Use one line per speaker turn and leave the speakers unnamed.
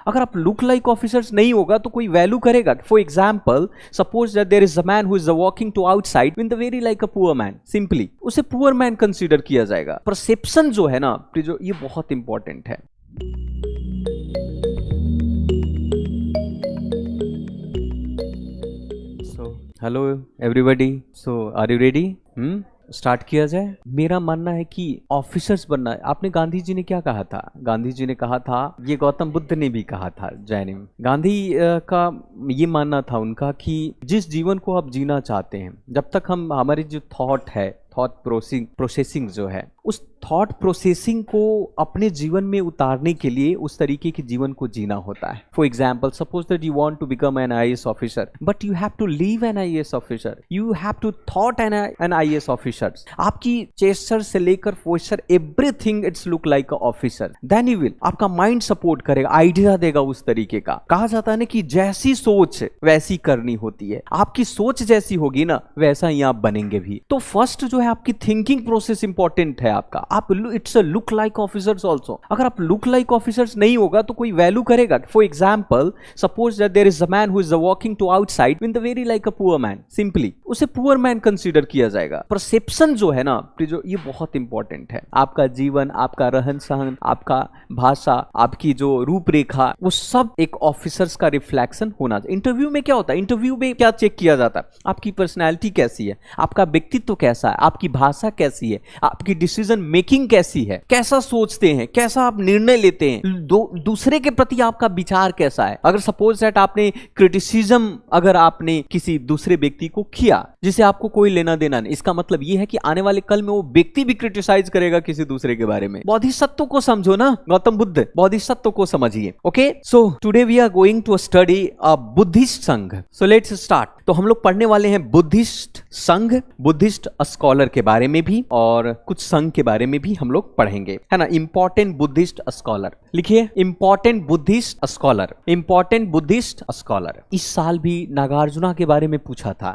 अगर आप look like officers नहीं होगा तो कोई वैल्यू करेगा? For example, suppose that there is a man who is walking to outside in the very like a poor man, simply उसे poor man consider किया जाएगा। परसेप्शन जो है ना, जो ये बहुत इंपॉर्टेंट है। Hello everybody, so are you ready? Start किया जाए। मेरा मानना है कि ऑफिसर्स बनना है। आपने गांधी जी ने क्या कहा था? गांधी जी ने कहा था, ये गौतम बुद्ध ने भी कहा था, जैन गांधी का ये मानना था उनका कि जिस जीवन को आप जीना चाहते हैं, जब तक हम हमारी जो थॉट है, थॉट प्रोसेसिंग जो है, उस थॉट प्रोसेसिंग को अपने जीवन में उतारने के लिए उस तरीके के जीवन को जीना होता है। For example, suppose that you want to become an IAS officer, but you have to live an IAS officer, you have to thought an IAS officer. आपकी चेस्टर से लेकर posture, everything it's look like a officer, then you will, आपका mind support करेगा, idea देगा उस तरीके का। कहा जाता है ना कि जैसी सोच वैसी करनी होती है। आपकी सोच जैसी होगी ना, वैसा ही आप बनेंगे भी। तो फर्स्ट जो है आपकी थिंकिंग प्रोसेस इंपॉर्टेंट है आपका। आप it's a look like officers also. अगर आप लुक लाइक ऑफिसर्स नहीं होगा तो कोई वैल्यू करेगा? For example, suppose that there is a man who is walking to outside in the very like a poor man, simply उसे poor man consider किया जाएगा। परसेप्शन जो है ना, जो ये बहुत इंपॉर्टेंट है। आपका जीवन, आपका रहन सहन, आपका भाषा, आपकी जो रूपरेखा, वो सब एक ऑफिसर्स का रिफ्लेक्शन होना चाहिए। इंटरव्यू में क्या होता है? इंटरव्यू में क्या चेक किया जाता है? आपकी पर्सनैलिटी कैसी है, आपका व्यक्तित्व कैसा है, आपकी भाषा कैसी है, आपकी डिसीजन मेकिंग कैसी है, कैसा सोचते हैं, कैसा आप निर्णय लेते हैं, दूसरे के प्रति आपका विचार कैसा है। अगर सपोज दैट आपने क्रिटिसिज्म, अगर आपने किसी दूसरे व्यक्ति को किया जिसे आपको कोई लेना देना नहीं, इसका मतलब यह है कि आने वाले कल में वो व्यक्ति भी क्रिटिसाइज करेगा किसी दूसरे के बारे में। बोधिसत्व को समझो ना, गौतम बुद्ध, बोधिसत्व को समझिए। Okay, so today we are going to study a Buddhist sangha. So let's start. तो हम लोग पढ़ने वाले हैं बुद्धिस्ट संघ, बुद्धिस्ट स्कॉलर के बारे में भी, और कुछ संघ के बारे में भी हम लोग पढ़ेंगे, है ना। इंपॉर्टेंट बुद्धिस्ट स्कॉलर लिखिए, important Buddhist scholar, important Buddhist scholar. इस साल भी नागार्जुना के बारे में पूछा था।